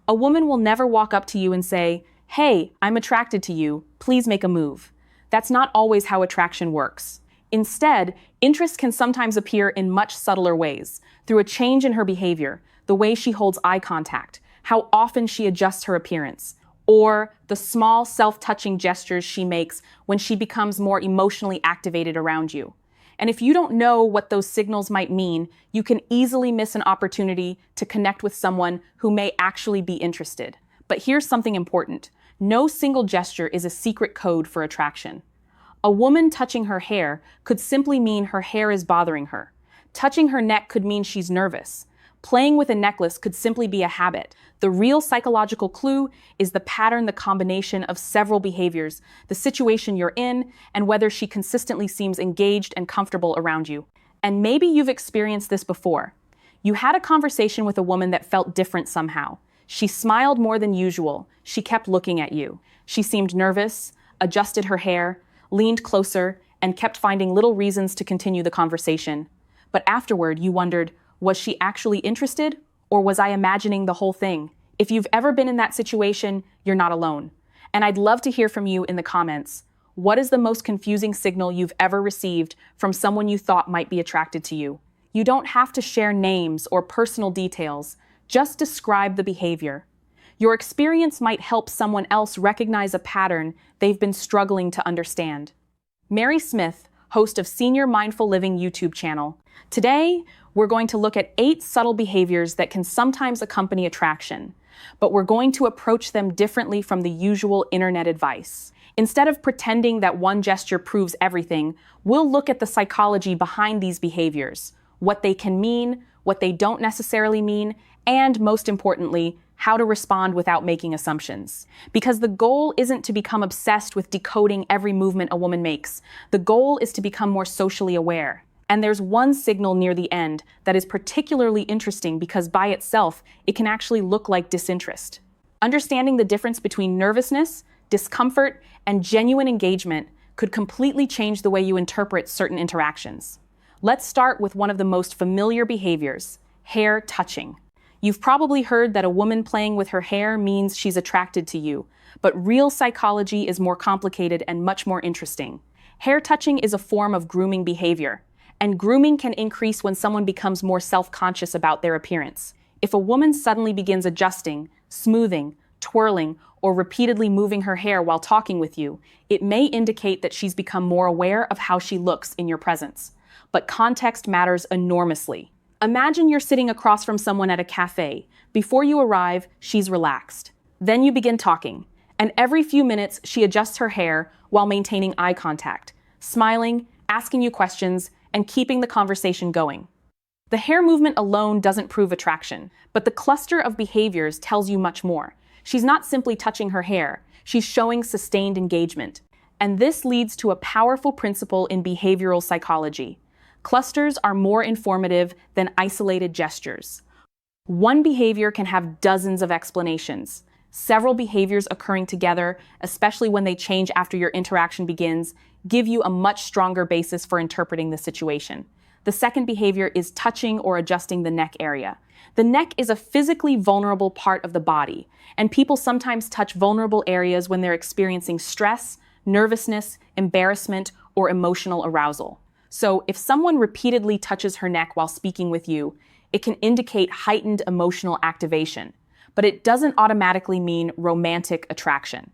A woman will never walk up to you and say, "Hey, I'm attracted to you. Please make a move." That's not always how attraction works. Instead, interest can sometimes appear in much subtler ways, through a change in her behavior, the way she holds eye contact, how often she adjusts her appearance, or the small self-touching gestures she makes when she becomes more emotionally activated around you. And if you don't know what those signals might mean, you can easily miss an opportunity to connect with someone who may actually be interested. But here's something important. No single gesture is a secret code for attraction. A woman touching her hair could simply mean her hair is bothering her. Touching her neck could mean she's nervous. Playing with a necklace could simply be a habit. The real psychological clue is the pattern, the combination of several behaviors, the situation you're in, and whether she consistently seems engaged and comfortable around you. And maybe you've experienced this before. You had a conversation with a woman that felt different somehow. She smiled more than usual. She kept looking at you. She seemed nervous, adjusted her hair, leaned closer, and kept finding little reasons to continue the conversation. But afterward, you wondered, was she actually interested, or was I imagining the whole thing? If you've ever been in that situation, you're not alone. And I'd love to hear from you in the comments. What is the most confusing signal you've ever received from someone you thought might be attracted to you? You don't have to share names or personal details. Just describe the behavior. Your experience might help someone else recognize a pattern they've been struggling to understand. Mary Smith, host of Senior Mindful Living YouTube channel. Today, we're going to look at 8 subtle behaviors that can sometimes accompany attraction, but we're going to approach them differently from the usual internet advice. Instead of pretending that one gesture proves everything, we'll look at the psychology behind these behaviors, what they can mean, what they don't necessarily mean, and most importantly, how to respond without making assumptions. Because the goal isn't to become obsessed with decoding every movement a woman makes. The goal is to become more socially aware. And there's one signal near the end that is particularly interesting because by itself, it can actually look like disinterest. Understanding the difference between nervousness, discomfort, and genuine engagement could completely change the way you interpret certain interactions. Let's start with one of the most familiar behaviors, hair touching. You've probably heard that a woman playing with her hair means she's attracted to you, but real psychology is more complicated and much more interesting. Hair touching is a form of grooming behavior, and grooming can increase when someone becomes more self-conscious about their appearance. If a woman suddenly begins adjusting, smoothing, twirling, or repeatedly moving her hair while talking with you, it may indicate that she's become more aware of how she looks in your presence. But context matters enormously. Imagine you're sitting across from someone at a cafe. Before you arrive, she's relaxed. Then you begin talking, and every few minutes she adjusts her hair while maintaining eye contact, smiling, asking you questions, and keeping the conversation going. The hair movement alone doesn't prove attraction, but the cluster of behaviors tells you much more. She's not simply touching her hair, she's showing sustained engagement. And this leads to a powerful principle in behavioral psychology. Clusters are more informative than isolated gestures. One behavior can have dozens of explanations. Several behaviors occurring together, especially when they change after your interaction begins, give you a much stronger basis for interpreting the situation. The second behavior is touching or adjusting the neck area. The neck is a physically vulnerable part of the body, and people sometimes touch vulnerable areas when they're experiencing stress, nervousness, embarrassment, or emotional arousal. So if someone repeatedly touches her neck while speaking with you, it can indicate heightened emotional activation, but it doesn't automatically mean romantic attraction.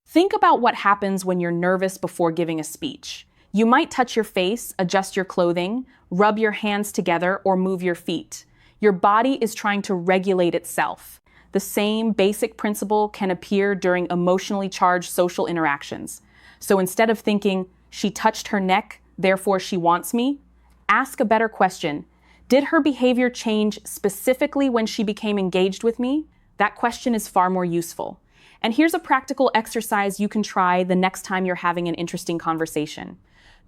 Think about what happens when you're nervous before giving a speech. You might touch your face, adjust your clothing, rub your hands together, or move your feet. Your body is trying to regulate itself. The same basic principle can appear during emotionally charged social interactions. So instead of thinking, "She touched her neck, therefore she wants me," ask a better question. Did her behavior change specifically when she became engaged with me? That question is far more useful. And here's a practical exercise you can try the next time you're having an interesting conversation.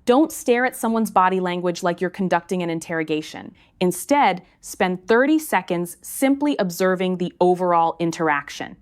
Don't stare at someone's body language like you're conducting an interrogation. Instead, spend 30 seconds simply observing the overall interaction.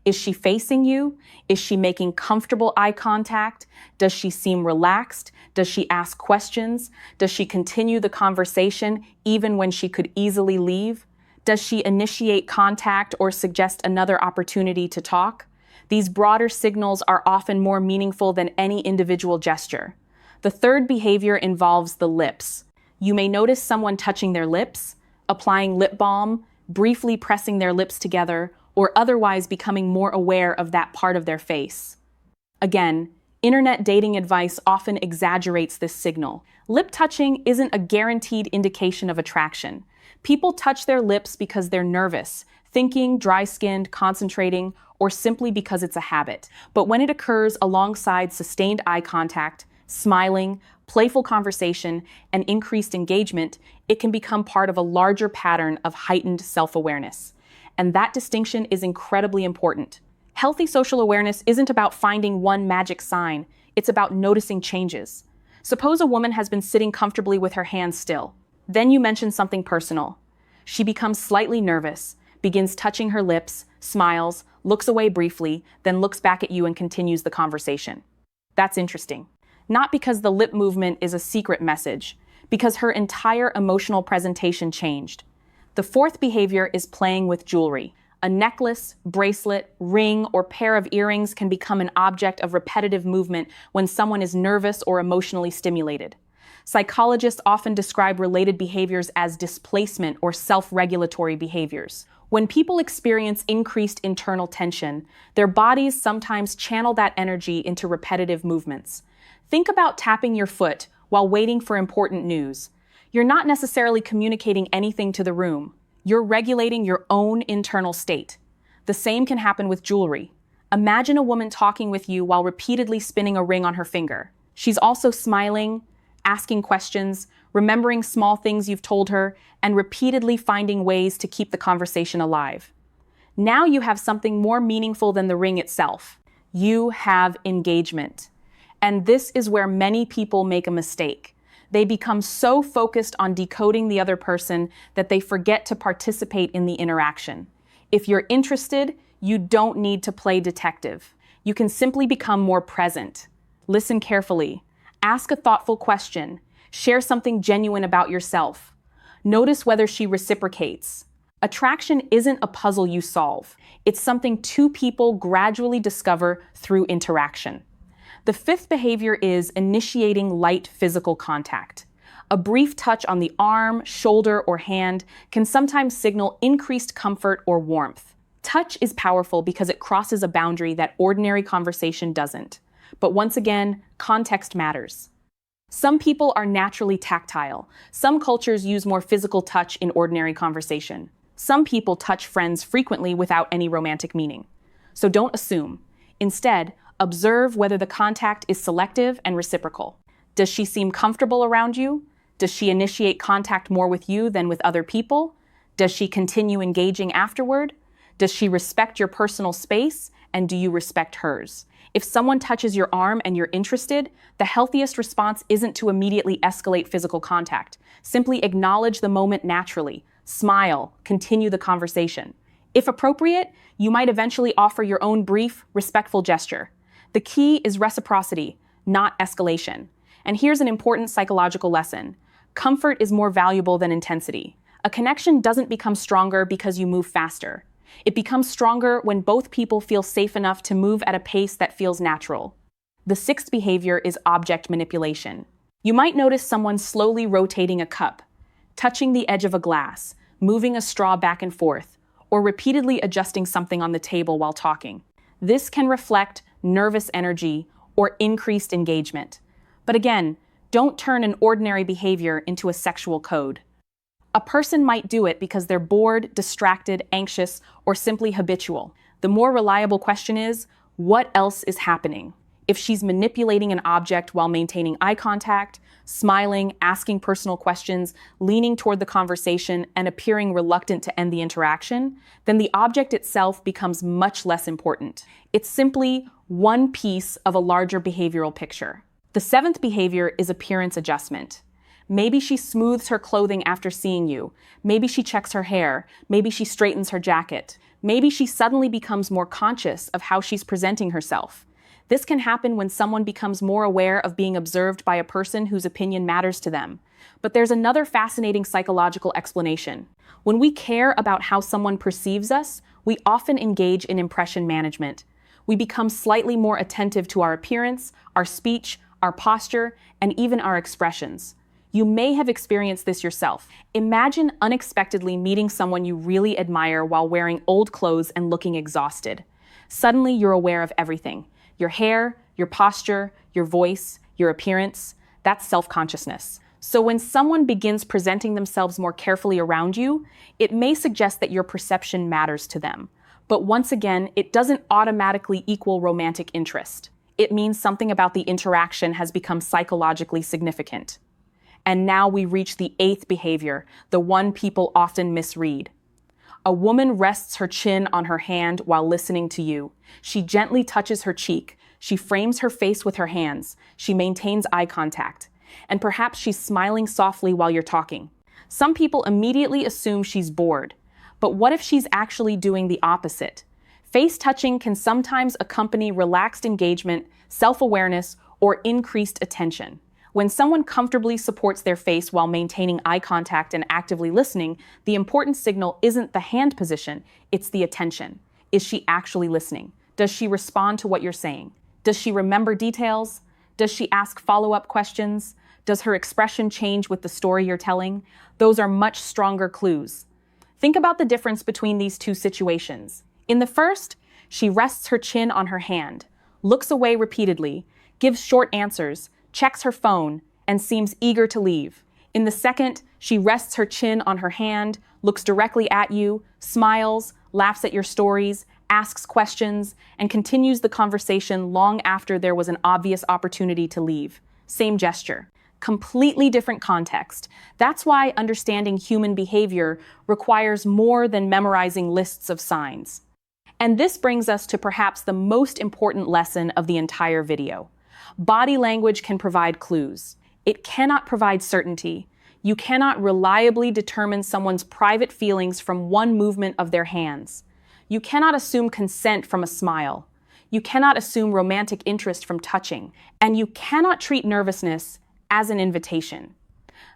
Is she facing you? Is she making comfortable eye contact? Does she seem relaxed? Does she ask questions? Does she continue the conversation even when she could easily leave? Does she initiate contact or suggest another opportunity to talk? These broader signals are often more meaningful than any individual gesture. The third behavior involves the lips. You may notice someone touching their lips, applying lip balm, briefly pressing their lips together, or otherwise becoming more aware of that part of their face. Again, internet dating advice often exaggerates this signal. Lip touching isn't a guaranteed indication of attraction. People touch their lips because they're nervous, thinking, dry-skinned, concentrating, or simply because it's a habit. But when it occurs alongside sustained eye contact, smiling, playful conversation, and increased engagement, it can become part of a larger pattern of heightened self-awareness. And that distinction is incredibly important. Healthy social awareness isn't about finding one magic sign, it's about noticing changes. Suppose a woman has been sitting comfortably with her hands still. Then you mention something personal. She becomes slightly nervous, begins touching her lips, smiles, looks away briefly, then looks back at you and continues the conversation. That's interesting. Not because the lip movement is a secret message, because her entire emotional presentation changed. The fourth behavior is playing with jewelry. A necklace, bracelet, ring, or pair of earrings can become an object of repetitive movement when someone is nervous or emotionally stimulated. Psychologists often describe related behaviors as displacement or self-regulatory behaviors. When people experience increased internal tension, their bodies sometimes channel that energy into repetitive movements. Think about tapping your foot while waiting for important news. You're not necessarily communicating anything to the room. You're regulating your own internal state. The same can happen with jewelry. Imagine a woman talking with you while repeatedly spinning a ring on her finger. She's also smiling, asking questions, remembering small things you've told her, and repeatedly finding ways to keep the conversation alive. Now you have something more meaningful than the ring itself. You have engagement. And this is where many people make a mistake. They become so focused on decoding the other person that they forget to participate in the interaction. If you're interested, you don't need to play detective. You can simply become more present. Listen carefully. Ask a thoughtful question. Share something genuine about yourself. Notice whether she reciprocates. Attraction isn't a puzzle you solve. It's something two people gradually discover through interaction. The fifth behavior is initiating light physical contact. A brief touch on the arm, shoulder, or hand can sometimes signal increased comfort or warmth. Touch is powerful because it crosses a boundary that ordinary conversation doesn't. But once again, context matters. Some people are naturally tactile. Some cultures use more physical touch in ordinary conversation. Some people touch friends frequently without any romantic meaning. So don't assume. Instead, observe whether the contact is selective and reciprocal. Does she seem comfortable around you? Does she initiate contact more with you than with other people? Does she continue engaging afterward? Does she respect your personal space? And do you respect hers? If someone touches your arm and you're interested, the healthiest response isn't to immediately escalate physical contact. Simply acknowledge the moment naturally. Smile, continue the conversation. If appropriate, you might eventually offer your own brief, respectful gesture. The key is reciprocity, not escalation. And here's an important psychological lesson. Comfort is more valuable than intensity. A connection doesn't become stronger because you move faster. It becomes stronger when both people feel safe enough to move at a pace that feels natural. The sixth behavior is object manipulation. You might notice someone slowly rotating a cup, touching the edge of a glass, moving a straw back and forth, or repeatedly adjusting something on the table while talking. This can reflect nervous energy or increased engagement. But again, don't turn an ordinary behavior into a sexual code. A person might do it because they're bored, distracted, anxious, or simply habitual. The more reliable question is, what else is happening? If she's manipulating an object while maintaining eye contact, smiling, asking personal questions, leaning toward the conversation, and appearing reluctant to end the interaction, then the object itself becomes much less important. It's simply one piece of a larger behavioral picture. The seventh behavior is appearance adjustment. Maybe she smooths her clothing after seeing you. Maybe she checks her hair. Maybe she straightens her jacket. Maybe she suddenly becomes more conscious of how she's presenting herself. This can happen when someone becomes more aware of being observed by a person whose opinion matters to them. But there's another fascinating psychological explanation. When we care about how someone perceives us, we often engage in impression management. We become slightly more attentive to our appearance, our speech, our posture, and even our expressions. You may have experienced this yourself. Imagine unexpectedly meeting someone you really admire while wearing old clothes and looking exhausted. Suddenly, you're aware of everything: your hair, your posture, your voice, your appearance. That's self-consciousness. So when someone begins presenting themselves more carefully around you, it may suggest that your perception matters to them. But once again, it doesn't automatically equal romantic interest. It means something about the interaction has become psychologically significant. And now we reach the eighth behavior, the one people often misread. A woman rests her chin on her hand while listening to you. She gently touches her cheek. She frames her face with her hands. She maintains eye contact. And perhaps she's smiling softly while you're talking. Some people immediately assume she's bored. But what if she's actually doing the opposite? Face touching can sometimes accompany relaxed engagement, self-awareness, or increased attention. When someone comfortably supports their face while maintaining eye contact and actively listening, the important signal isn't the hand position, it's the attention. Is she actually listening? Does she respond to what you're saying? Does she remember details? Does she ask follow-up questions? Does her expression change with the story you're telling? Those are much stronger clues. Think about the difference between these two situations. In the first, she rests her chin on her hand, looks away repeatedly, gives short answers, checks her phone, and seems eager to leave. In the second, she rests her chin on her hand, looks directly at you, smiles, laughs at your stories, asks questions, and continues the conversation long after there was an obvious opportunity to leave. Same gesture. Completely different context. That's why understanding human behavior requires more than memorizing lists of signs. And this brings us to perhaps the most important lesson of the entire video. Body language can provide clues. It cannot provide certainty. You cannot reliably determine someone's private feelings from one movement of their hands. You cannot assume consent from a smile. You cannot assume romantic interest from touching. And you cannot treat nervousness as an invitation.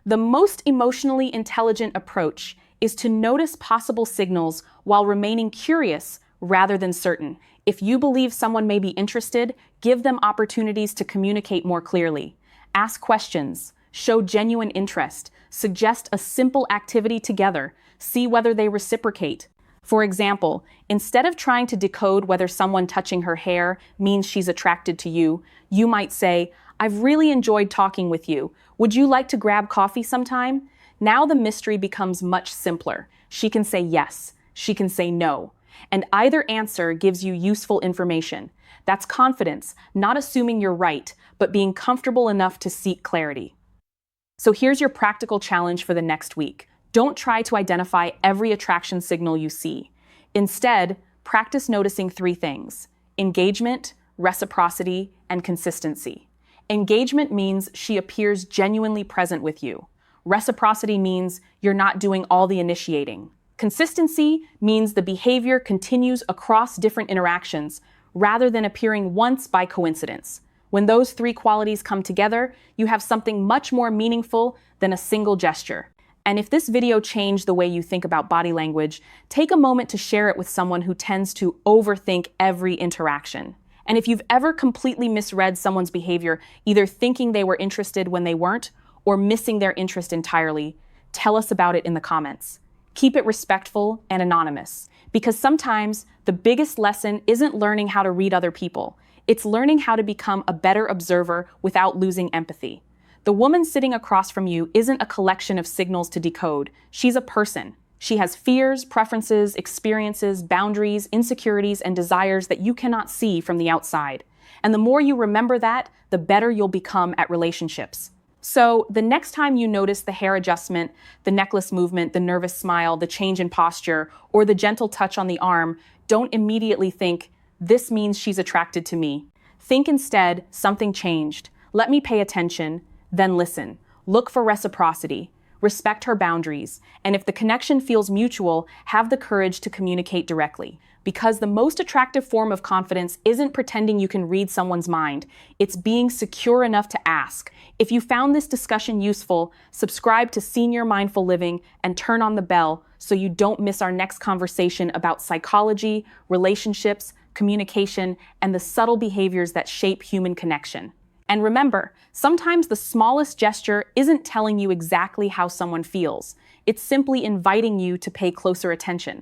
The most emotionally intelligent approach is to notice possible signals while remaining curious rather than certain. If you believe someone may be interested, give them opportunities to communicate more clearly. Ask questions, show genuine interest, suggest a simple activity together, see whether they reciprocate. For example, instead of trying to decode whether someone touching her hair means she's attracted to you, you might say, "I've really enjoyed talking with you. Would you like to grab coffee sometime?" Now the mystery becomes much simpler. She can say yes, she can say no. And either answer gives you useful information. That's confidence, not assuming you're right, but being comfortable enough to seek clarity. So here's your practical challenge for the next week. Don't try to identify every attraction signal you see. Instead, practice noticing three things: engagement, reciprocity, and consistency. Engagement means she appears genuinely present with you. Reciprocity means you're not doing all the initiating. Consistency means the behavior continues across different interactions rather than appearing once by coincidence. When those three qualities come together, you have something much more meaningful than a single gesture. And if this video changed the way you think about body language, take a moment to share it with someone who tends to overthink every interaction. And if you've ever completely misread someone's behavior, either thinking they were interested when they weren't, or missing their interest entirely, tell us about it in the comments. Keep it respectful and anonymous, because sometimes the biggest lesson isn't learning how to read other people. It's learning how to become a better observer without losing empathy. The woman sitting across from you isn't a collection of signals to decode. She's a person. She has fears, preferences, experiences, boundaries, insecurities, and desires that you cannot see from the outside. And the more you remember that, the better you'll become at relationships. So the next time you notice the hair adjustment, the necklace movement, the nervous smile, the change in posture, or the gentle touch on the arm, don't immediately think, "This means she's attracted to me." Think instead, "Something changed. Let me pay attention." Then listen. Look for reciprocity. respect her boundaries, and if the connection feels mutual, have the courage to communicate directly. Because the most attractive form of confidence isn't pretending you can read someone's mind, it's being secure enough to ask. If you found this discussion useful, subscribe to Senior Mindful Living and turn on the bell so you don't miss our next conversation about psychology, relationships, communication, and the subtle behaviors that shape human connection. And remember, sometimes the smallest gesture isn't telling you exactly how someone feels. It's simply inviting you to pay closer attention.